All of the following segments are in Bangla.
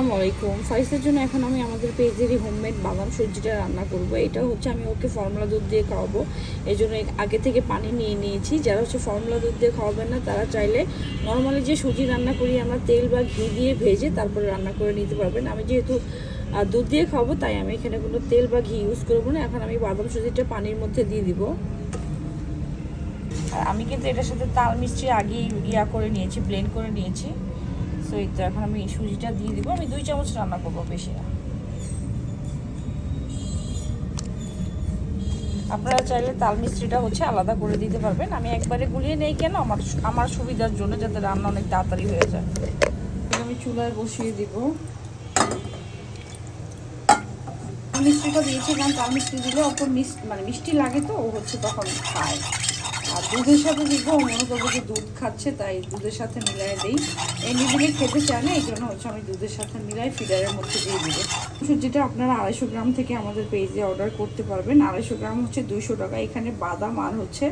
আসসালামু আলাইকুম। ফাইসের জন্য এখন আমি আমাদের পেজেরই হোমমেড বাদাম সবজিটা রান্না করব। এটা হচ্ছে আমি ওকে ফর্মুলা দুধ দিয়ে খাওয়াবো, এই জন্য আগে থেকে পানি নিয়ে নিয়েছি। যারা হচ্ছে ফর্মুলা দুধ দিয়ে খাওয়াবেন না তারা চাইলে নর্মালি যে সুজি রান্না করি আমরা তেল বা ঘি দিয়ে ভেজে তারপরে রান্না করে নিতে পারবেন। আমি যেহেতু দুধ দিয়ে খাওয়াবো তাই আমি এখানে কোনো তেল বা ঘি ইউজ করবো না। এখন আমি বাদাম সুজিটা পানির মধ্যে দিয়ে দিব। আর আমি কিন্তু এটার সাথে তাল মিষ্টি আগেই করে নিয়েছি, ব্লেন্ড করে নিয়েছি। সো এই তো এখন আমি সুজিটা দিয়ে দিব। আমি 2 চামচ রান্না করবো, বেশি না। আপনারা চাইলে তাল মিষ্টিটা হচ্ছে আলাদা করে দিতে পারবেন। আমি একবারে গুলিয়ে নেই কেন, আমার সুবিধার জন্য, যাতে রান্না অনেক তাড়াতাড়ি হয়ে যায়। আমি চুলায় বসিয়ে দিব। তাল মিষ্টিটা দিয়েছি কারণ তাল মিষ্টি দিলে অত মিষ্টি লাগে, তো ও হচ্ছে তখন খায়। আর দুধের সাথে দিব, মনে করবো যে দুধ খাচ্ছে তাই দুধের সাথে মিলাই দিই। এমনি দিলে খেতে চায় না, এই জন্য হচ্ছে আমি দুধের সাথে মিলাই ফিডারের মধ্যে দিয়ে দিব। সুজিটা আপনারা 250 গ্রাম থেকে আমাদের পেজে অর্ডার করতে পারবেন। 250 গ্রাম হচ্ছে 200 টাকা। এখানে বাদাম আর হচ্ছে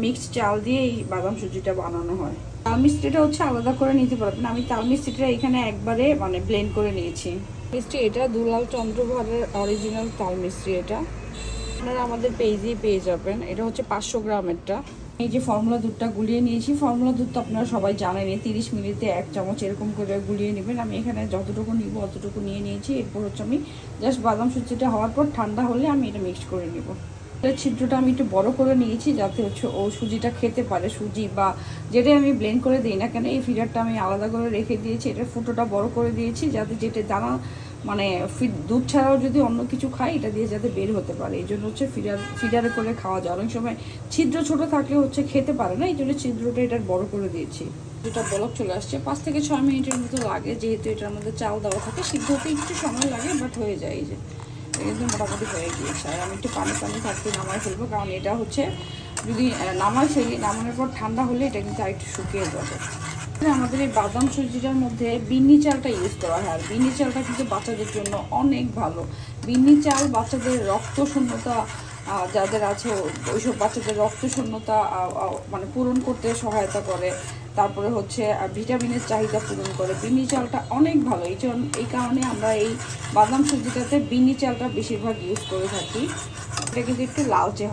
মিক্সড চাল দিয়ে এই বাদাম সুজিটা বানানো হয়। তাল মিষ্টিটা হচ্ছে আলাদা করে নিতে পারবেন। আমি তাল মিষ্টিটা এখানে একবারে ব্লেন্ড করে নিয়েছি। মিষ্টি এটা দুলাল চন্দ্রভারের অরিজিনাল তাল মিষ্টি। এটা আপনারা আমাদের পেজেই পেয়ে যাবেন। এটা হচ্ছে 500 গ্রামেরটা। এই যে ফর্মুলা দুধটা গুলিয়ে নিয়েছি। ফর্মুলা দুধ তো আপনারা সবাই জানেন, 30 মিনিটে 1 চামচ এরকম করে গুলিয়ে নেবেন। আমি এখানে যতটুকু নিব অতটুকু নিয়ে নিয়েছি। এরপর হচ্ছে আমি জাস্ট বাদাম সুজিটা হওয়ার পর ঠান্ডা হলে আমি এটা মিক্স করে নেব। ছিদ্রটা আমি একটু বড় করে নিয়েছি যাতে হচ্ছে ও সুজিটা খেতে পারে। সুজি বা যেটাই আমি ব্লেন্ড করে দিই না কেন, এই ফিডারটা আমি আলাদা করে রেখে দিয়েছি। এটার ফুটোটা বড় করে দিয়েছি যাতে যেটা দানা দুধ ছাড়াও যদি অন্য কিছু খাই এটা দিয়ে যাতে বের হতে পারে। এই জন্য হচ্ছে ফিডারে করে খাওয়া যায়। অনেক সময় ছিদ্র ছোট থাকলে হচ্ছে খেতে পারে না, এই জন্য ছিদ্রটা এটার বড় করে দিয়েছি। যেটা বলক চলে আসছে 5 থেকে 6 মিনিটের মতো লাগে, যেহেতু এটার মধ্যে চাল দেওয়া থাকে। সিদ্ধ হতে একটু সময় লাগে, বাট হয়ে যায়। এই যে কিন্তু মোটামুটি হয়ে গিয়েছে। আর আমি একটু পানি থাকতে নামাই ফেলবো, কারণ এটা হচ্ছে যদি নামাই ফেলি, নামানোর পর ঠান্ডা হলে এটা কিন্তু আর একটু শুকিয়ে যাবে। আমাদের এই বাদাম সুজিটার মধ্যে বিন্নি চালটা ইউজ করা হয়। আর বিন্নি চালটা কিন্তু বাচ্চাদের জন্য অনেক ভালো। বিন্নি চাল বাচ্চাদের রক্ত শূন্যতা যাদের আছে, ওইসব বাচ্চাদের রক্ত শূন্যতা পূরণ করতে সহায়তা করে। তারপরে হচ্ছে ভিটামিনের চাহিদা পূরণ করে। বিন্নি চালটা অনেক ভালো। এই কারণে আমরা এই বাদাম সুজিটাতে বিন্নি চালটা বেশিরভাগ ইউজ করে থাকি। এটা কিন্তু একটু লালচে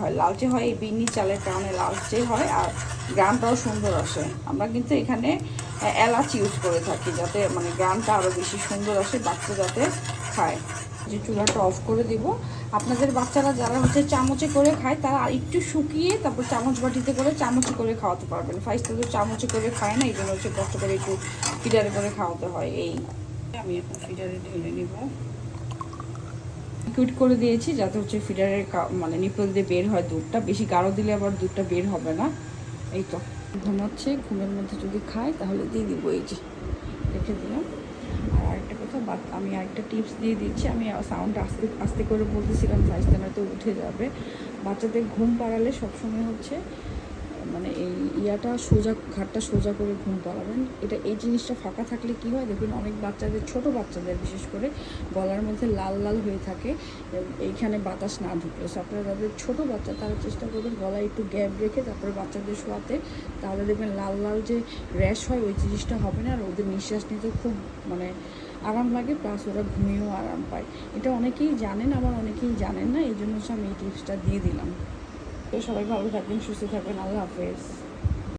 হয় এই বিন্নি চালের কারণে লালচে হয়, আর গ্রানটাও সুন্দর আসে। আমরা কিন্তু এখানে এলাচ ইউজ করে থাকি যাতে গ্রানটা আরও বেশি সুন্দর আসে, বাচ্চা যাতে খায়। যে চুলাটা অফ করে দিব। আপনাদের বাচ্চারা যারা হচ্ছে চামচে করে খায় তারা একটু শুকিয়ে তারপর চামচ বাটিতে করে চামচে করে খাওয়াতে পারবেন। ফাইসটা তো চামচে করে খায় না, এই জন্য হচ্ছে কষ্ট করে একটু ফিডারে করে খাওয়াতে হয়। এই আমি এখন ফিডারে ঢেলে নিব। লিকুইড করে দিয়েছি যাতে হচ্ছে ফিডারের নিপল দিয়ে বের হয় দুধটা। বেশি গাঢ় দিলে আবার দুধটা বের হবে না। এই তো ঘুমাচ্ছে, ঘুমের মধ্যে যদি খায় তাহলে দিয়ে দিব। এই যে রেখে দিলাম। আর আরেকটা কথা, আমি আরেকটা টিপস দিয়ে দিচ্ছি। আমি সাউন্ড আস্তে আস্তে করে বলতেছি কারণ ফাইসটা নয়তো উঠে যাবে। বাচ্চাদের ঘুম পাড়ালে সবসময় হচ্ছে এই ঘাটটা সোজা করে ঘুম পাড়াবেন। এই জিনিসটা ফাঁকা থাকলে কি হয় দেখুন, অনেক বাচ্চাদের, ছোট বাচ্চাদের বিশেষ করে গলার মধ্যে লাল লাল হয়ে থাকে এইখানে বাতাস না ঢুকলে। সো আপনারা যাদের ছোটো বাচ্চা তারা চেষ্টা করবেন গলায় একটু গ্যাপ রেখে তারপরে বাচ্চাদের শোয়াতে, তাহলে দেখবেন লাল লাল যে র্যাশ হয় ওই জিনিসটা হবে না। আর ওদের নিঃশ্বাস নিতে খুব আরাম লাগে, প্লাস ওরা ঘুমিয়েও আরাম পায়। এটা অনেকেই জানেন, আবার অনেকেই জানেন না, এই জন্য হচ্ছে আমি এই টিপসটা দিয়ে দিলাম। তো সবাই ভালো থাকবেন, সুস্থ থাকবেন। আল্লাহ হাফেজ।